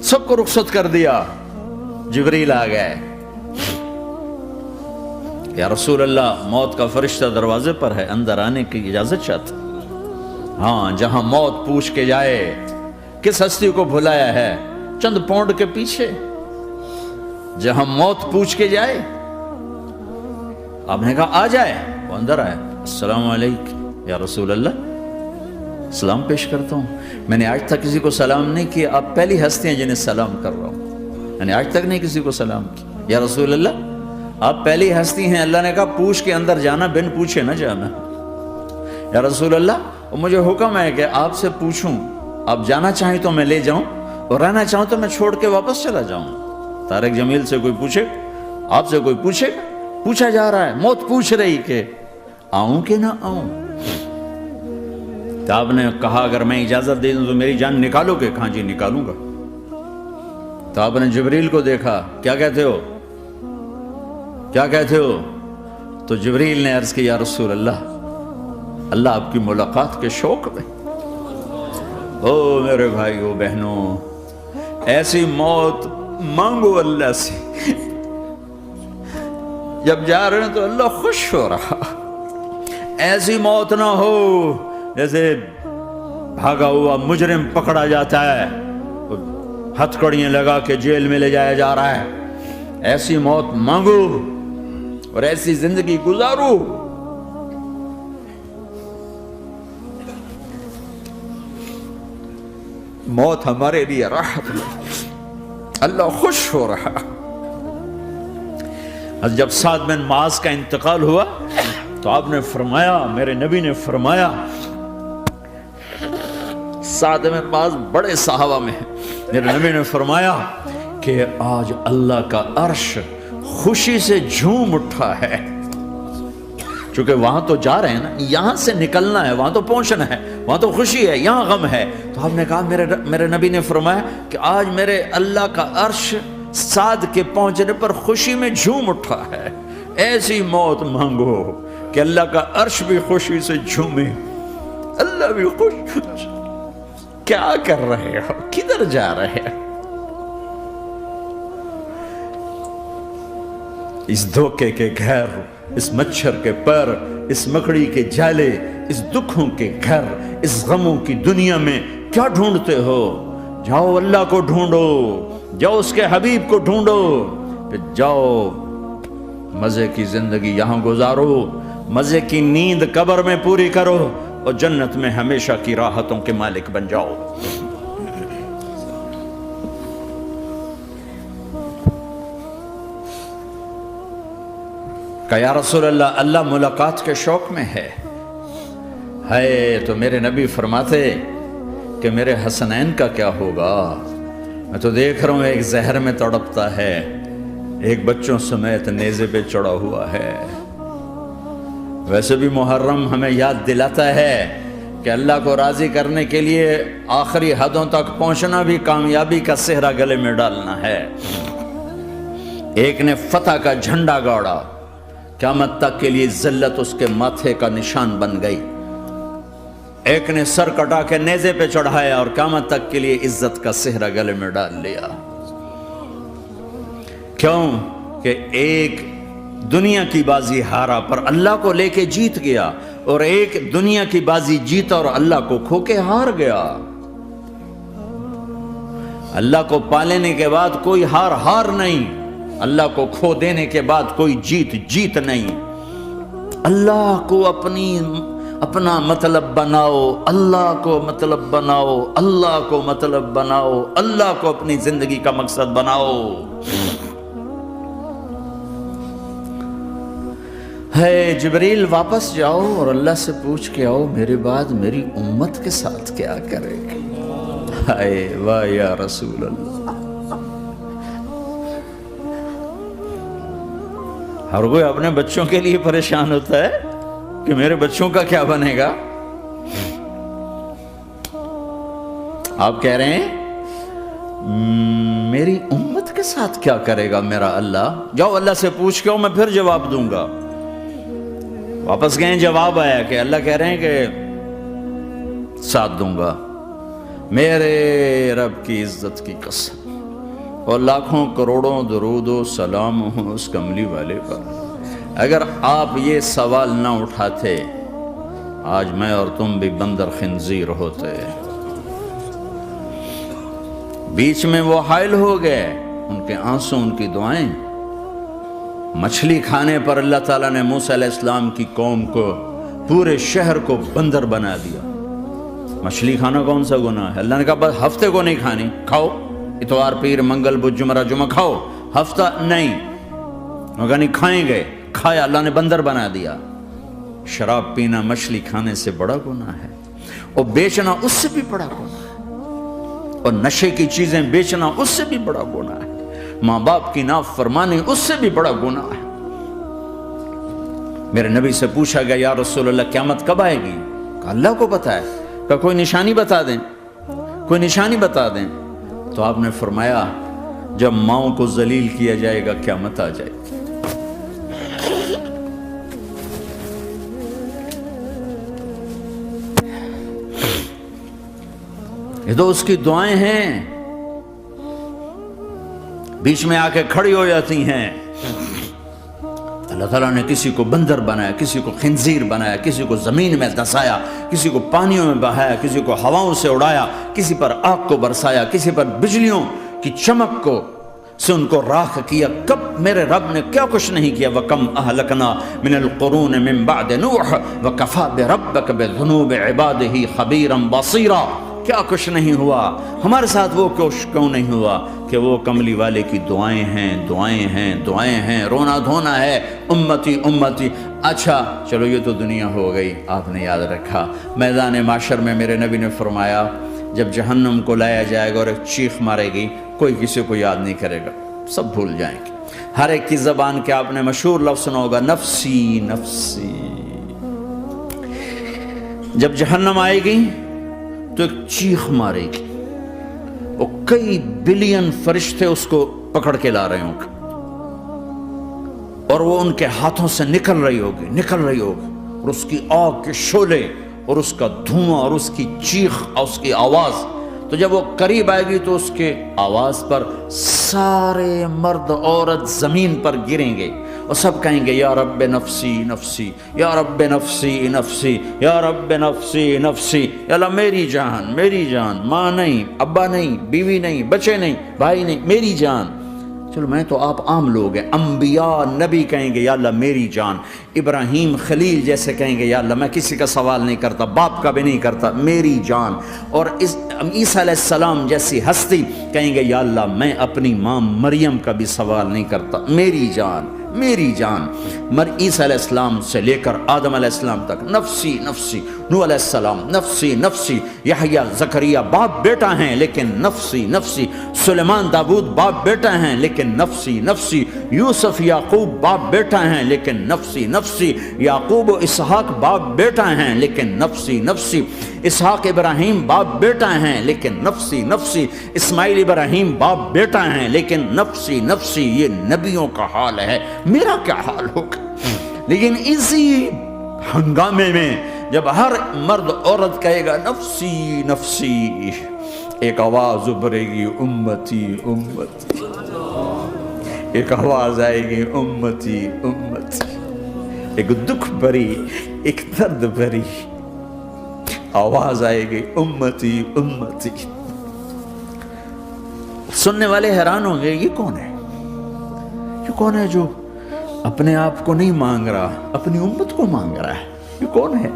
سب کو رخصت کر دیا. جبریل آ گئے. یا رسول اللہ موت کا فرشتہ دروازے پر ہے, اندر آنے کی اجازت چاہتا. ہاں, جہاں موت پوچھ کے جائے کس ہستی کو بھلایا ہے, چند پونڈ کے پیچھے جہاں موت پوچھ کے جائے. آپ نے کہا آ جائے, وہ اندر آئے. السلام علیکم یا رسول اللہ, سلام پیش کرتا ہوں. میں نے آج تک کسی کو سلام نہیں کیا, آپ پہلی ہستی ہیں جنہیں سلام کر رہا ہوں. میں نے آج تک نہیں کسی کو سلام کیا. یا رسول اللہ آپ پہلی ہستی ہیں. اللہ نے کہا پوچھ کے اندر جانا, بن پوچھے نہ جانا. یا رسول اللہ مجھے حکم ہے کہ آپ سے پوچھوں, آپ جانا چاہیں تو میں لے جاؤں, اور رہنا چاہوں تو میں چھوڑ کے واپس چلا جاؤں. طارق جمیل سے کوئی پوچھے, آپ سے کوئی پوچھے, پوچھا جا رہا ہے. موت پوچھ رہی کہ آؤں کہ نہ آؤں. تو آپ نے کہا اگر میں اجازت دے دوں تو میری جان نکالو گے؟ کہاں جی نکالوں گا. تو آپ نے جبریل کو دیکھا, کیا کہتے ہو, کیا کہتے ہو؟ تو جبریل نے عرض کی یا رسول اللہ, اللہ آپ کی ملاقات کے شوق میں. او میرے بھائیو بہنوں, ایسی موت مانگو اللہ سے. جب جا رہے ہیں تو اللہ خوش ہو رہا. ایسی موت نہ ہو جیسے بھاگا ہوا مجرم پکڑا جاتا ہے, ہتھکڑیاں لگا کے جیل میں لے جایا جا رہا ہے. ایسی موت مانگو اور ایسی زندگی گزارو. موت ہمارے لیے راحت ہے, اللہ خوش ہو رہا. جب سعد بن معاذ کا انتقال ہوا تو آپ نے فرمایا, میرے نبی نے فرمایا, سعد بن معاذ بڑے صحابہ میں ہیں, میرے نبی نے فرمایا کہ آج اللہ کا عرش خوشی سے جھوم اٹھا ہے. چونکہ وہاں تو جا رہے ہیں نا, یہاں سے نکلنا ہے, وہاں تو پہنچنا ہے, وہاں تو خوشی ہے, یہاں غم ہے. تو آپ نے کہا, میرے نبی نے فرمایا کہ آج میرے اللہ کا عرش سعد کے پہنچنے پر خوشی میں جھوم اٹھا ہے. ایسی موت مانگو کہ اللہ کا عرش بھی خوشی سے جھومے, اللہ بھی خوش. کیا کر رہے ہو, کدھر جا رہے ہو؟ اس دھوکے کے گھر, اس مچھر کے پر, اس مکڑی کے جالے, اس دکھوں کے گھر, اس غموں کی دنیا میں کیا ڈھونڈتے ہو؟ جاؤ اللہ کو ڈھونڈو, جاؤ اس کے حبیب کو ڈھونڈو, پھر جاؤ مزے کی زندگی یہاں گزارو, مزے کی نیند قبر میں پوری کرو, اور جنت میں ہمیشہ کی راحتوں کے مالک بن جاؤ. کہ یا رسول اللہ, اللہ ملاقات کے شوق میں ہے. تو میرے نبی فرماتے کہ میرے حسنین کا کیا ہوگا؟ میں تو دیکھ رہا ہوں ایک زہر میں تڑپتا ہے, ایک بچوں سمیت نیزے پہ چڑھا ہوا ہے. ویسے بھی محرم ہمیں یاد دلاتا ہے کہ اللہ کو راضی کرنے کے لیے آخری حدوں تک پہنچنا بھی کامیابی کا صحرا گلے میں ڈالنا ہے. ایک نے فتح کا جھنڈا گاڑا, قیامت تک کے لیے ذلت اس کے ماتھے کا نشان بن گئی. ایک نے سر کٹا کے نیزے پہ چڑھایا اور قیامت تک کے لیے عزت کا صحرا گلے میں ڈال لیا. کیوں کہ ایک دنیا کی بازی ہارا پر اللہ کو لے کے جیت گیا, اور ایک دنیا کی بازی جیتا اور اللہ کو کھو کے ہار گیا. اللہ کو پالینے کے بعد کوئی ہار نہیں, اللہ کو کھو دینے کے بعد کوئی جیت نہیں. اللہ کو اپنا مطلب بناؤ, اللہ کو مطلب بناؤ, اللہ کو مطلب بناؤ, اللہ کو اپنی زندگی کا مقصد بناؤ. جبریل واپس جاؤ اور اللہ سے پوچھ کے آؤ میرے بعد میری امت کے ساتھ کیا کرے گا. واہ یا رسول اللہ. ہر کوئی اپنے بچوں کے لیے پریشان ہوتا ہے کہ میرے بچوں کا کیا بنے گا. آپ کہہ رہے ہیں میری امت کے ساتھ کیا کرے گا میرا اللہ. جاؤ اللہ سے پوچھ کے آؤ, میں پھر جواب دوں گا. واپس گئے, جواب آیا کہ اللہ کہہ رہے ہیں کہ ساتھ دوں گا. میرے رب کی عزت کی قسم, اور لاکھوں کروڑوں درود و سلام ہوں اس کملی والے پر. اگر آپ یہ سوال نہ اٹھاتے آج میں اور تم بھی بندر خنزیر ہوتے. بیچ میں وہ حائل ہو گئے، ان کے آنسو، ان کی دعائیں. مچھلی کھانے پر اللہ تعالیٰ نے موسیٰ علیہ السلام کی قوم کو، پورے شہر کو بندر بنا دیا. مچھلی کھانا کون سا گناہ ہے؟ اللہ نے کہا بس ہفتے کو نہیں کھانی، کھاؤ اتوار پیر منگل بدھ جمعہ جمعہ کھاؤ، ہفتہ نہیں. مگر نہیں کھائیں گے، کھایا، اللہ نے بندر بنا دیا. شراب پینا مچھلی کھانے سے بڑا گناہ ہے، اور بیچنا اس سے بھی بڑا گناہ ہے، اور نشے کی چیزیں بیچنا اس سے بھی بڑا گناہ ہے، ماں باپ کی نافرمانی اس سے بھی بڑا گناہ ہے. میرے نبی سے پوچھا گیا یا رسول اللہ قیامت کب آئے گی؟ کہا اللہ کو پتہ ہے. کہا کوئی نشانی بتا دیں، کوئی نشانی بتا دیں. تو آپ نے فرمایا جب ماؤں کو ذلیل کیا جائے گا قیامت آ جائے گی. یہ تو اس کی دعائیں ہیں، بیچ میں آ کے کھڑی ہو جاتی ہیں. اللہ تعالیٰ نے کسی کو بندر بنایا، کسی کو خنزیر بنایا، کسی کو زمین میں دھسایا، کسی کو پانیوں میں بہایا، کسی کو ہواؤں سے اڑایا، کسی پر آگ کو برسایا، کسی پر بجلیوں کی چمک کو سے ان کو راکھ کیا. کب میرے رب نے کیا کچھ نہیں کیا. وَكَمْ أَهْلَكْنَا مِنَ الْقُرُونِ مِنْ بَعْدِ نُوحٍ وَكَفَى بِرَبِّكَ بِذُنُوبِ عِبَادِهِ خَبِيرًا بَصِيرًا. کیا کچھ نہیں ہوا ہمارے ساتھ، وہ کچھ کیوں نہیں ہوا کہ وہ کملی والے کی دعائیں ہیں، دعائیں ہیں، دعائیں ہیں، رونا دھونا ہے امتی امتی. اچھا چلو یہ تو دنیا ہو گئی، آپ نے یاد رکھا. میدان معاشر میں میرے نبی نے فرمایا جب جہنم کو لایا جائے گا اور ایک چیخ مارے گی، کوئی کسی کو یاد نہیں کرے گا، سب بھول جائیں گے. ہر ایک کی زبان کے آپ نے مشہور لفظ سنا ہوگا نفسی نفسی. جب جہنم آئے گی تو ایک چیخ مارے گی، اور کئی بلین فرشتے اس کو پکڑ کے لا رہے ہوں گے، اور وہ ان کے ہاتھوں سے نکل رہی ہوگی، اور اس کی آگ کے شعلے اور اس کا دھواں اور اس کی چیخ اور اس کی آواز. تو جب وہ قریب آئے گی تو اس کے آواز پر سارے مرد عورت زمین پر گریں گے اور سب کہیں گے یا رب نفسی نفسی، یا رب نفسی نفسی، یا رب نفسی نفسی. یا اللہ میری جان، میری جان، ماں نہیں، ابا نہیں، بیوی نہیں، بچے نہیں، بھائی نہیں، میری جان. چلو میں تو آپ عام لوگ ہیں، انبیاء نبی کہیں گے یا اللہ میری جان. ابراہیم خلیل جیسے کہیں گے یا اللہ میں کسی کا سوال نہیں کرتا، باپ کا بھی نہیں کرتا، میری جان. اور عیسیٰ علیہ السلام جیسی ہستی کہیں گے یا اللہ میں اپنی ماں مریم کا بھی سوال نہیں کرتا، میری جان، میری جان. عیسیٰ علیہ السلام سے لے کر آدم علیہ السلام تک نفسی نفسی. نوح علیہ السلام نفسی نفسی. یحییٰ زکریا باپ بیٹا ہیں لیکن نفسی نفسی. سلیمان داؤد باپ بیٹا ہیں لیکن نفسی نفسی. یوسف یعقوب باپ بیٹا ہیں لیکن نفسی نفسی. یعقوب و اسحاق باپ بیٹا ہیں لیکن نفسی نفسی. اسحاق ابراہیم باپ بیٹا ہیں لیکن نفسی نفسی. اسماعیل ابراہیم باپ بیٹا ہیں لیکن نفسی نفسی. یہ نبیوں کا حال ہے، میرا کیا حال ہوگا؟ لیکن اسی ہنگامے میں جب ہر مرد عورت کہے گا نفسی نفسی، ایک آواز ابھرے گی امتی امتی. ایک آواز آئے گی امتی امتی. ایک دکھ بھری، ایک درد بھری آواز آئے گی امتی امتی. سننے والے حیران ہوں گے یہ کون ہے، یہ کون ہے جو اپنے آپ کو نہیں مانگ رہا، اپنی امت کو مانگ رہا ہے، یہ کون ہے؟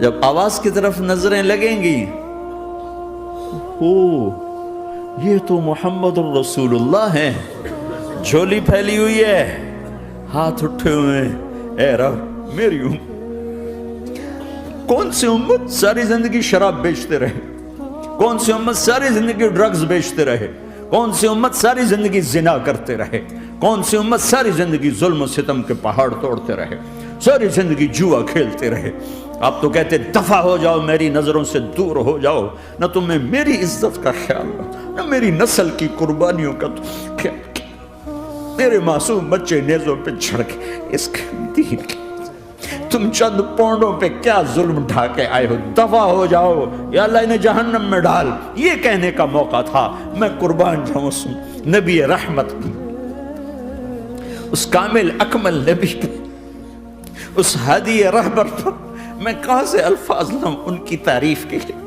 جب آواز کی طرف نظریں لگیں گی، یہ تو محمد الرسول اللہ ہے. جھولی پھیلی ہوئی ہے، ہاتھ اٹھے ہوئے ہیں، اے رب میری امت. کون سی امت ساری زندگی شراب بیچتے رہے؟ کون سی امت ساری زندگی ڈرگز بیچتے رہے؟ کون سی امت ساری زندگی زنا کرتے رہے؟ کون سی امت ساری زندگی ظلم و ستم کے پہاڑ توڑتے رہے؟ ساری زندگی جوا کھیلتے رہے؟ آپ تو کہتے دفع ہو جاؤ، میری نظروں سے دور ہو جاؤ. نہ تمہیں میری عزت کا خیال، نہ میری نسل کی قربانیوں کا خیال. میرے معصوم بچے نیزوں پہ چڑھ کے اس کے دین تم چند پونڈوں پہ کیا ظلم ڈھا کے آئے ہو، دفع ہو جاؤ یا اللہ انہیں جہنم میں ڈال، یہ کہنے کا موقع تھا۔ میں قربان جاؤں اس نبی رحمت کی، اس کامل اکمل نبی پر، اس ہادی رہبر پر میں کہاں سے الفاظ لوں ان کی تعریف کے لیے۔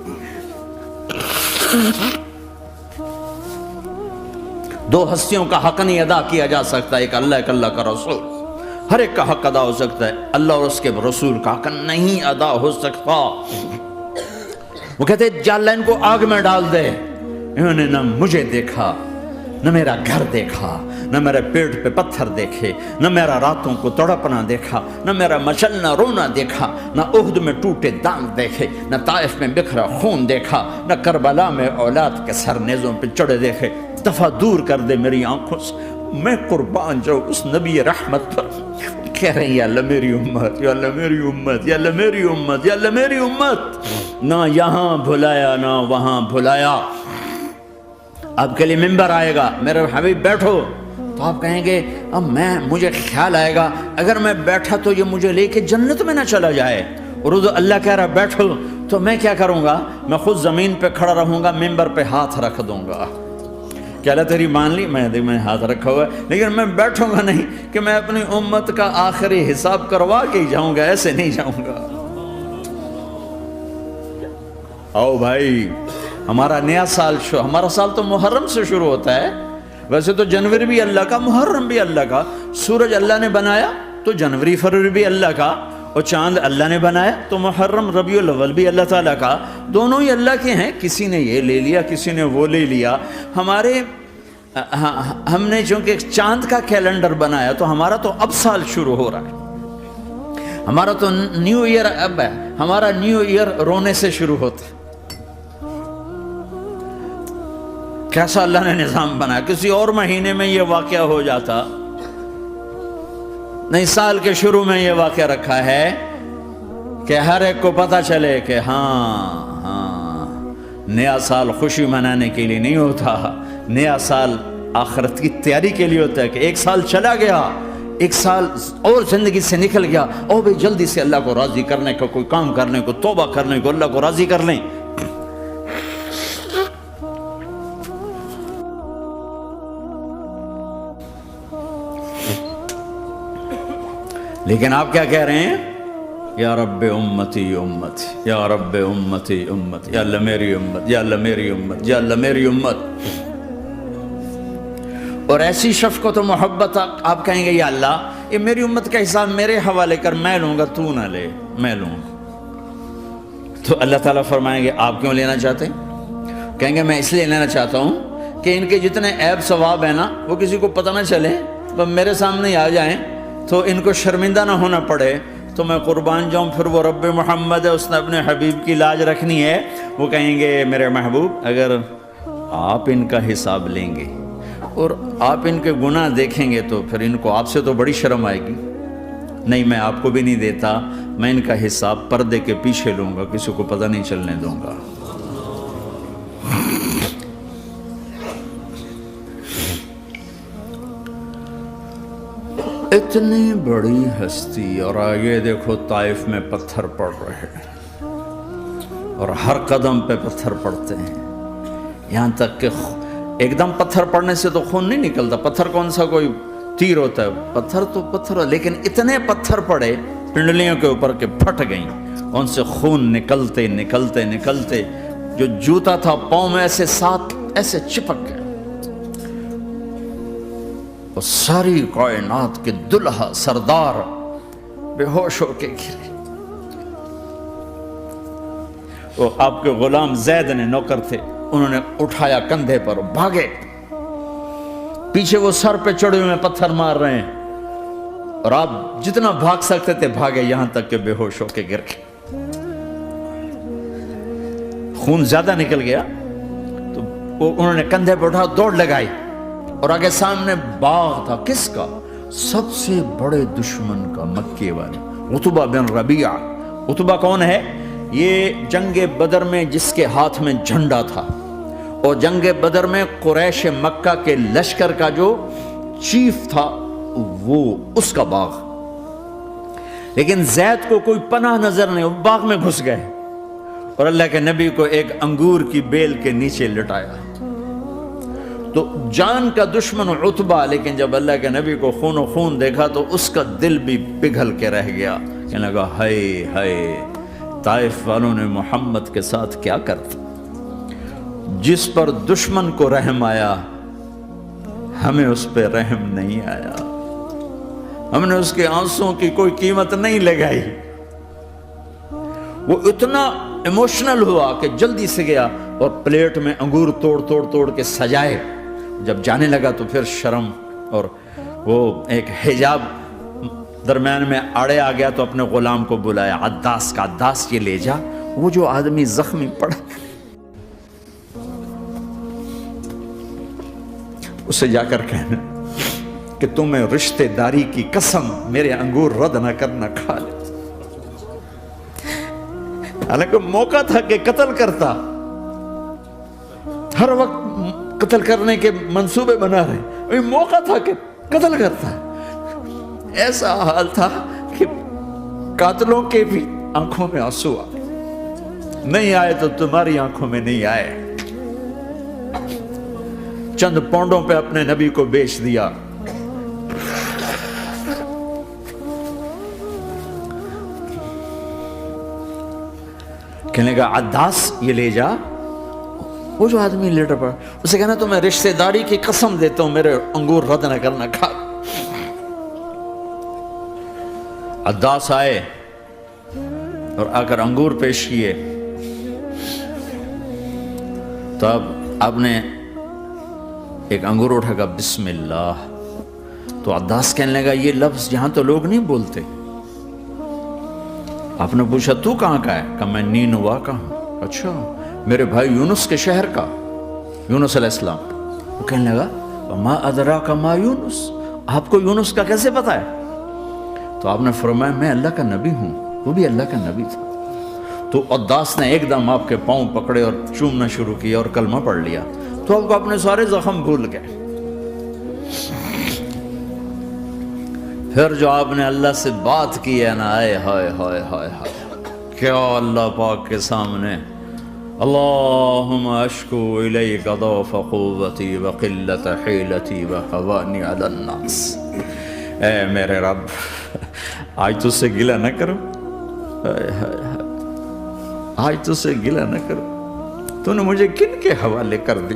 دو ہستیوں کا حق نہیں ادا کیا جا سکتا، ایک اللہ، ایک اللہ کا رسول۔ ہر ایک کا حق ادا ہو سکتا ہے، اللہ اور اس کے رسول کا حق نہیں ادا ہو سکتا۔ وہ کہتے ہیں یا اللہ ان کو آگ میں ڈال دے۔ انہوں نے نہ مجھے دیکھا، نہ میرا گھر دیکھا، نہ میرے پیٹ پہ پتھر دیکھے، نہ میرا راتوں کو تڑپنا دیکھا، نہ میرا مچلنا رونا دیکھا، نہ احد میں ٹوٹے دانت دیکھے، نہ طائف میں بکھرا خون دیکھا، نہ کربلا میں اولاد کے سر نیزوں پہ چڑھے دیکھے۔ دفعہ دور کر دے میری آنکھوں سے، میں قربان جاؤں اس نبی رحمت پر۔ کہہ رہے ہیں یا اللہ میری امت، یا اللہ میری امت، یا اللہ میری امت، یا اللہ میری امت۔ نہ یہاں بھلایا نہ وہاں بھلایا۔ آپ کے لیے ممبر آئے گا، میرے حبیب بیٹھو، تو آپ کہیں گے اب مجھے خیال آئے گا اگر میں بیٹھا تو یہ مجھے لے کے جنت میں نہ چلا جائے، اور اللہ کہہ رہا بیٹھو تو میں کیا کروں گا؟ میں خود زمین پہ کھڑا رہوں گا، ممبر پہ ہاتھ رکھ دوں گا کہ اللہ تیری مان لی، میں ہاتھ رکھا ہوا ہے، لیکن میں بیٹھوں گا نہیں کہ میں اپنی امت کا آخری حساب کروا کے ہی جاؤں گا، ایسے نہیں جاؤں گا۔ آؤ بھائی، ہمارا نیا سال ہمارا سال تو محرم سے شروع ہوتا ہے، ویسے تو جنوری بھی اللہ کا، محرم بھی اللہ کا، سورج اللہ نے بنایا تو جنوری فروری بھی اللہ کا، اور چاند اللہ نے بنایا تو محرم ربیع الاول بھی اللہ تعالیٰ کا، دونوں ہی اللہ کے ہیں۔ کسی نے یہ لے لیا، کسی نے وہ لے لیا۔ ہم نے چونکہ چاند کا کیلنڈر بنایا تو ہمارا تو اب سال شروع ہو رہا ہے، ہمارا تو نیو ایئر اب ہے، ہمارا نیو ایئر رونے سے شروع ہوتا ہے۔ کیسا اللہ نے نظام بنایا، کسی اور مہینے میں یہ واقعہ ہو جاتا، نہیں سال کے شروع میں یہ واقعہ رکھا ہے کہ ہر ایک کو پتہ چلے کہ ہاں نیا سال خوشی منانے کے لیے نہیں ہوتا، نیا سال آخرت کی تیاری کے لیے ہوتا ہے کہ ایک سال چلا گیا، ایک سال اور زندگی سے نکل گیا، اور بھی جلدی سے اللہ کو راضی کرنے کا کوئی کام کرنے کو، توبہ کرنے کو، اللہ کو راضی کر لیں۔ لیکن آپ کیا کہہ رہے ہیں؟ یا رب امتی امت، یا رب امتی امت، یا اللہ میری امت، یا اللہ میری امت، یا اللہ میری امت۔ اور ایسی شفقت و محبت آپ کہیں گے یا اللہ یہ میری امت کا حساب میرے حوالے کر، میں لوں گا، تو نہ لے، میں لوں گا۔ تو اللہ تعالیٰ فرمائیں گے آپ کیوں لینا چاہتے ہیں؟ کہیں گے میں اس لیے لینا چاہتا ہوں کہ ان کے جتنے عیب ثواب ہیں نا وہ کسی کو پتہ نہ چلے، تو میرے سامنے آ جائیں تو ان کو شرمندہ نہ ہونا پڑے، تو میں قربان جاؤں۔ پھر وہ رب محمد ہے، اس نے اپنے حبیب کی لاج رکھنی ہے، وہ کہیں گے میرے محبوب اگر آپ ان کا حساب لیں گے اور آپ ان کے گناہ دیکھیں گے تو پھر ان کو آپ سے تو بڑی شرم آئے گی، نہیں میں آپ کو بھی نہیں دیتا، میں ان کا حساب پردے کے پیچھے لوں گا، کسی کو پتہ نہیں چلنے دوں گا۔ اتنی بڑی ہستی، اور آگے دیکھو طائف میں پتھر پڑ رہے ہیں، اور ہر قدم پہ پتھر پڑتے ہیں، یہاں تک کہ ایک دم پتھر پڑنے سے تو خون نہیں نکلتا، پتھر کون سا کوئی تیر ہوتا ہے، پتھر تو پتھر، لیکن اتنے پتھر پڑے پنڈلیوں کے اوپر کے پھٹ گئیں، ان سے خون نکلتے نکلتے نکلتے جو جوتا تھا پاؤں میں ایسے ساتھ ایسے چپک گئے، اور ساری کائنات کے دلہا سردار بے ہوش ہو کے گرے۔ وہ آپ کے غلام زید نے نوکر تھے، انہوں نے اٹھایا کندھے پر، بھاگے، پیچھے وہ سر پہ چڑھے ہوئے پتھر مار رہے ہیں، اور آپ جتنا بھاگ سکتے تھے بھاگے، یہاں تک کہ بے ہوش ہو کے گر گئے۔ خون زیادہ نکل گیا تو انہوں نے کندھے پہ اٹھا، دوڑ لگائی، اور آگے سامنے باغ تھا، کس کا؟ سب سے بڑے دشمن کا، مکے والے عتبہ بن ربیعہ۔ عتبہ کون ہے؟ یہ جنگ بدر میں جس کے ہاتھ میں جھنڈا تھا، اور جنگ بدر میں قریش مکہ کے لشکر کا جو چیف تھا وہ، اس کا باغ۔ لیکن زید کو کوئی پناہ نظر نہیں، وہ باغ میں گھس گئے اور اللہ کے نبی کو ایک انگور کی بیل کے نیچے لٹایا۔ تو جان کا دشمن عتبہ، لیکن جب اللہ کے نبی کو خون و خون دیکھا تو اس کا دل بھی پگھل کے رہ گیا، کہنے لگا ہائے ہائے، طائف والوں نے محمد کے ساتھ کیا کرتا۔ جس پر دشمن کو رحم آیا ہمیں اس پہ رحم نہیں آیا، ہم نے اس کے آنسوں کی کوئی قیمت نہیں لگائی۔ وہ اتنا ایموشنل ہوا کہ جلدی سے گیا اور پلیٹ میں انگور توڑ کے سجائے۔ جب جانے لگا تو پھر شرم اور وہ ایک حجاب درمیان میں آڑے آ گیا، تو اپنے غلام کو بلایا، عداس کا، عداس یہ لے جا وہ جو آدمی زخمی پڑا، اسے جا کر کہنا کہ تمہیں رشتہ داری کی قسم میرے انگور رد نہ کرنا، کھا لے۔ حالانکہ موقع تھا کہ قتل کرتا، ہر وقت قتل کرنے کے منصوبے بنا رہے، موقع تھا کہ قتل کرتا۔ ایسا حال تھا کہ قاتلوں کے بھی آنکھوں میں آنسو آئے، نہیں آئے تو تمہاری آنکھوں میں نہیں آئے۔ چند پونڈوں پہ اپنے نبی کو بیچ دیا۔ کہنے لگا عداس یہ لے جا، وہ جو آدمی لیٹر پڑا، اسے کہنا تو میں رشتہ داری کی قسم دیتا ہوں میرے انگور رد نہ کرنا، کھا۔ عداس آئے اور آ کر انگور پیش کیے، تو اب آپ نے ایک انگور اٹھا کر بسم اللہ، تو عداس کہنے لگا یہ لفظ یہاں تو لوگ نہیں بولتے۔ آپ نے پوچھا تو کہاں کا ہے؟ کہا میں نینوا کا ہوں۔ اچھا، میرے بھائی یونس کے شہر کا، یونس علیہ السلام۔ وہ کہنے لگا ما ادراک ما یونس، آپ کو یونس کا کیسے پتا ہے؟ تو آپ نے فرمایا میں اللہ کا نبی ہوں، وہ بھی اللہ کا نبی تھا۔ تو عداس نے ایک دم آپ کے پاؤں پکڑے اور چومنا شروع کیا اور کلمہ پڑھ لیا، تو آپ کو اپنے سارے زخم بھول گئے۔ پھر جو آپ نے اللہ سے بات کی ہے نا، آئے ہائے ہائے ہائے ہائے، کیا اللہ پاک کے سامنے اللہم اشکو الیک ضعف قوتی وقلت حیلتی وہوانی علی الناس، اے میرے رب آج تجھ سے گلہ نہ کرو، آج تجھ سے گلہ نہ کرو، تو نے مجھے کن کے حوالے کر دی،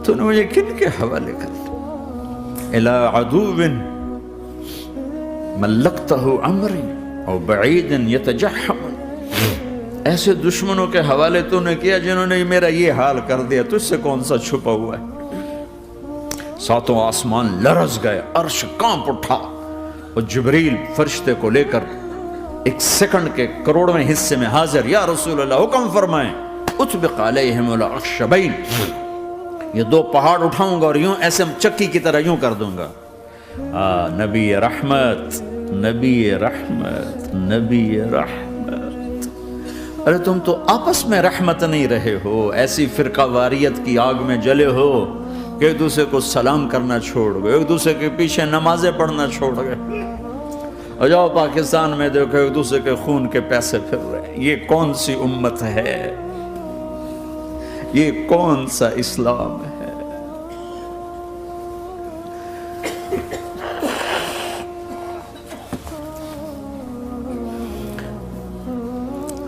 تو نے مجھے کن کے حوالے کر دی، الى عدو ملکتہ عمری او بعید یتجحم، ایسے دشمنوں کے حوالے تو نے کیا جنہوں نے میرا یہ حال کر دیا، تجھ سے کون سا چھپا ہوا ہے۔ ساتوں آسمان لرز گئے، عرش کانپ اٹھا، اور جبریل فرشتے کو لے کر ایک سیکنڈ کے کروڑویں حصے میں حاضر، یا رسول اللہ حکم فرمائیں اطبق علیہم الاخشبین، یہ دو پہاڑ اٹھاؤں گا اور یوں ایسے چکی کی طرح یوں کر دوں گا۔ نبی رحمت، نبی رحمت، نبی رحمت، ارے تم تو آپس میں رحمت نہیں رہے ہو، ایسی فرقہ واریت کی آگ میں جلے ہو کہ ایک دوسرے کو سلام کرنا چھوڑ گئے، ایک دوسرے کے پیچھے نمازیں پڑھنا چھوڑ گئے، اور جاؤ پاکستان میں دیکھو ایک دوسرے کے خون کے پیسے پھر رہے۔ یہ کون سی امت ہے؟ یہ کون سا اسلام ہے؟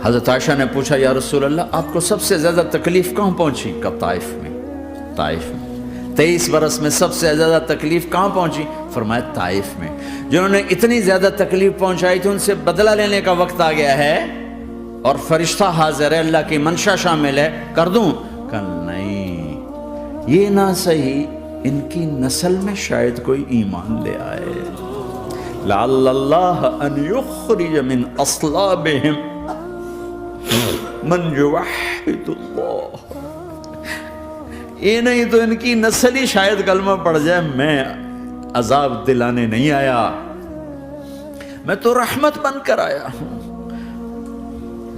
حضرت عائشہ نے پوچھا یا رسول اللہ آپ کو سب سے زیادہ تکلیف کہاں پہنچی؟ کب؟ طائف میں۔ طائف میں 23 برس میں سب سے زیادہ تکلیف کہاں پہنچی؟ فرمایا طائف میں۔ جنہوں نے اتنی زیادہ تکلیف پہنچائی تھی ان سے بدلہ لینے کا وقت آ گیا ہے، اور فرشتہ حاضر ہے، اللہ کی منشا شامل ہے، کر دوں؟ کہ نہیں، یہ نہ صحیح، ان کی نسل میں شاید کوئی ایمان لے آئے، لعل اللہ ان یخرج من اصلابہم من یوحد اللہ، یہ نہیں تو ان کی نسل ہی شاید کلمہ پڑھ جائے۔ میں عذاب دلانے نہیں آیا، میں تو رحمت بن کر آیا ہوں۔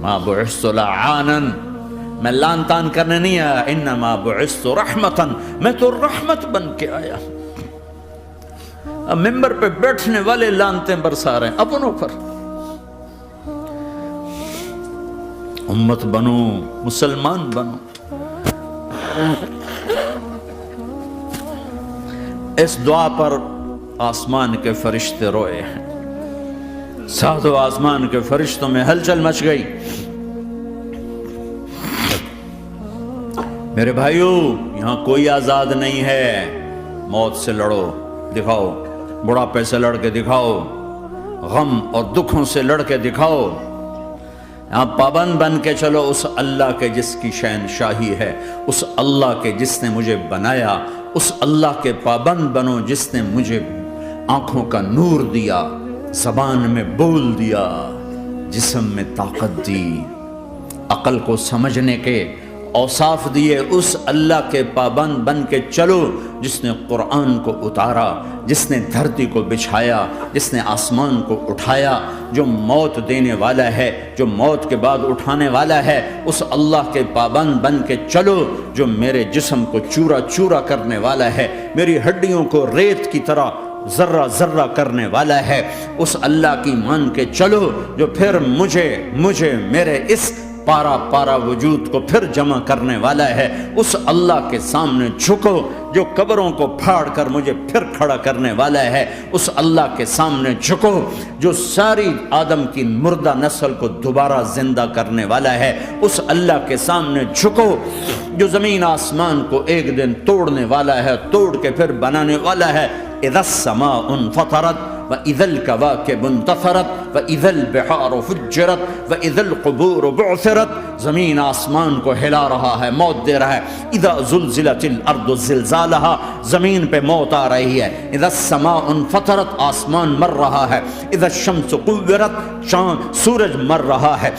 ما بعثت لعانا، میں لان تان کرنے نہیں آیا، انما بعثت رحمتا، میں تو رحمت بن کے آیا۔ اب ممبر پہ بیٹھنے والے لانتیں برسا رہے ہیں اپنوں پر. امت بنو، مسلمان بنو. اس دعا پر آسمان کے فرشتے روئے ہیں. ساتوں آسمان کے فرشتوں میں ہلچل مچ گئی. میرے بھائیو، یہاں کوئی آزاد نہیں ہے. موت سے لڑو، دکھاؤ. بڑھاپے سے لڑ کے دکھاؤ. غم اور دکھوں سے لڑ کے دکھاؤ. یہاں پابند بن کے چلو اس اللہ کے جس کی شہنشاہی ہے، اس اللہ کے جس نے مجھے بنایا. اس اللہ کے پابند بنو جس نے مجھے آنکھوں کا نور دیا، زبان میں بول دیا، جسم میں طاقت دی، عقل کو سمجھنے کے اوصاف دیے. اس اللہ کے پابند بن کے چلو جس نے قرآن کو اتارا، جس نے دھرتی کو بچھایا، جس نے آسمان کو اٹھایا، جو موت دینے والا ہے، جو موت کے بعد اٹھانے والا ہے. اس اللہ کے پابند بن کے چلو جو میرے جسم کو چورا چورا کرنے والا ہے، میری ہڈیوں کو ریت کی طرح ذرہ ذرہ کرنے والا ہے. اس اللہ کی مان کے چلو جو پھر مجھے میرے اس پارا پارا وجود کو پھر جمع کرنے والا ہے. اس اللہ کے سامنے جھکو جو قبروں کو پھاڑ کر مجھے پھر کھڑا کرنے والا ہے. اس اللہ کے سامنے جھکو جو ساری آدم کی مردہ نسل کو دوبارہ زندہ کرنے والا ہے. اس اللہ کے سامنے جھکو جو زمین آسمان کو ایک دن توڑنے والا ہے، توڑ کے پھر بنانے والا ہے. اذا السماء انفطرت وَإِذَا الْكَوَاكِبُ انتَثَرَتْ وَإِذَا الْبِحَارُ فُجِّرَتْ وَإِذَا الْقُبُورُ بُعْثِرَتْ. زمین آسمان کو ہلا رہا ہے، موت دے رہا ہے. اِذَا زُلْزِلَتِ الْأَرْضُ زِلْزَالَهَا، زمین پہ موت آ رہی ہے. اِذَا السَّمَاءُ انفطرت، آسمان مر رہا ہے. اِذَا الشَّمْسُ قُوِّرَتْ، سورج مر رہا ہے.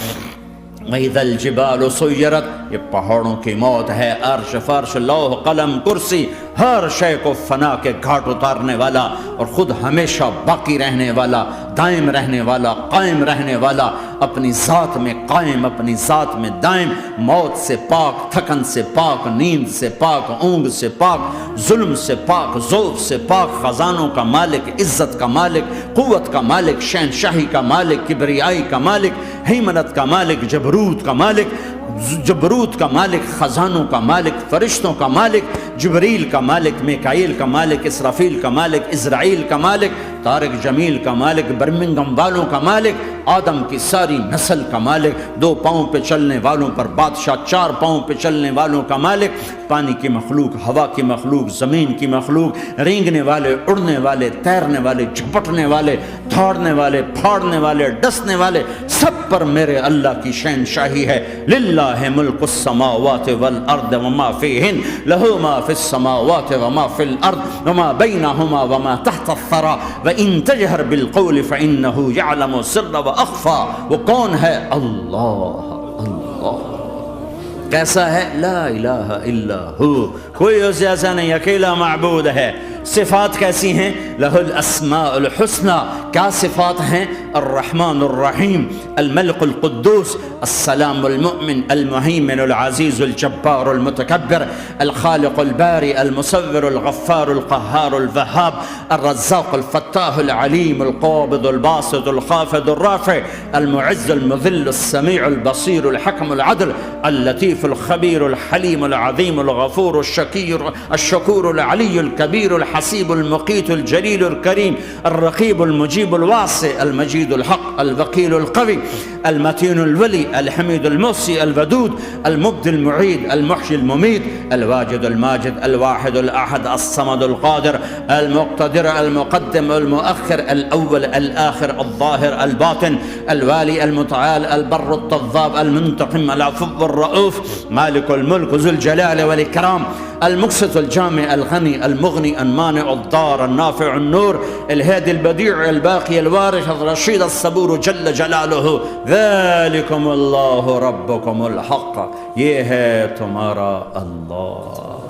وَإِذَا الْجِبَالُ سُيِّرَتْ، یہ پہاڑوں کی موت ہے. عرش فرش لوح قلم کرسی ہر شے کو فنا کے گھاٹ اتارنے والا اور خود ہمیشہ باقی رہنے والا، دائم رہنے والا، قائم رہنے والا، اپنی ذات میں قائم، اپنی ذات میں دائم، موت سے پاک، تھکن سے پاک، نیند سے پاک، اونگ سے پاک، ظلم سے پاک، ذوق سے پاک، خزانوں کا مالک، عزت کا مالک، قوت کا مالک، شہنشاہی کا مالک، کبریائی کا مالک، ہیمنت کا مالک، جبروت کا مالک، جبروت کا مالک، خزانوں کا مالک، فرشتوں کا مالک، جبریل کا مالک، میکائیل کا مالک، اسرافیل کا مالک، اسرائیل کا مالک، طارق جمیل کا مالک، برمنگم والوں کا مالک، آدم کی ساری نسل کا مالک، 2 پاؤں پہ چلنے والوں پر بادشاہ، 4 پاؤں پہ چلنے والوں کا مالک، پانی کی مخلوق، ہوا کی مخلوق، زمین کی مخلوق، رینگنے والے، اڑنے والے، تیرنے والے، جھپٹنے والے، دھاڑنے والے، پھاڑنے والے، ڈسنے والے، سب پر میرے اللہ کی شہنشاہی ہے. للہ ملک السماوات والارض وما فیہن، لہ ما فی السماوات وما فی الارض وما بینہما وما تحت الثری وان تجہر بالقول فانہ یعلم السر واخفی. وہ کون ہے؟ اللہ. اللہ کیسا ہے؟ لا الہ الا ہو، کوئی اس جیسا نہیں، اکیلا معبود ہے. صفات کیسی ہیں؟ لہ الاسماء الحسنى. کیا صفات ہیں؟ الرحمن الرحیم، الملک القدوس، السلام المؤمن، المہیمن العزیز الجبار المتکبر، الخالق الباری المصور الغفار القہار الوہاب، الرزاق الفتاح العلیم القابض الباسط الخافض الرافع، المعز المذل السمیع البصیر الحکم العدل، اللطیف الخبیر الحلیم العظیم الغفور الشکور العلی الکبیر الحسیب المقیت الجلیل الکریم، الرقیب المجیب الواسع، المجید الحق، الوکیل القوی، المتین الولی، الحمید المحصی، الودود، المبدی المعید، المحیی الممید، الواجد الماجد، الواحد الاحد، الصمد القادر، المقتدر، المقدم، المؤخر، الاول، الاخر، الظاهر، الباطن، الوالي، المتعال، البر، التضاب، المنتقم، العفو، الرؤوف، مالك الملك، ذو الجلال والإكرام، المقسط، الجامع، الغني، المغني، المانع، الضار، النافع، النور، الهادي، البديع، الباقي، الوارث، الرشيد، الصبور جل جلاله. ذلكم الله ربكم الحق، یہ ہے تمہارا اللہ.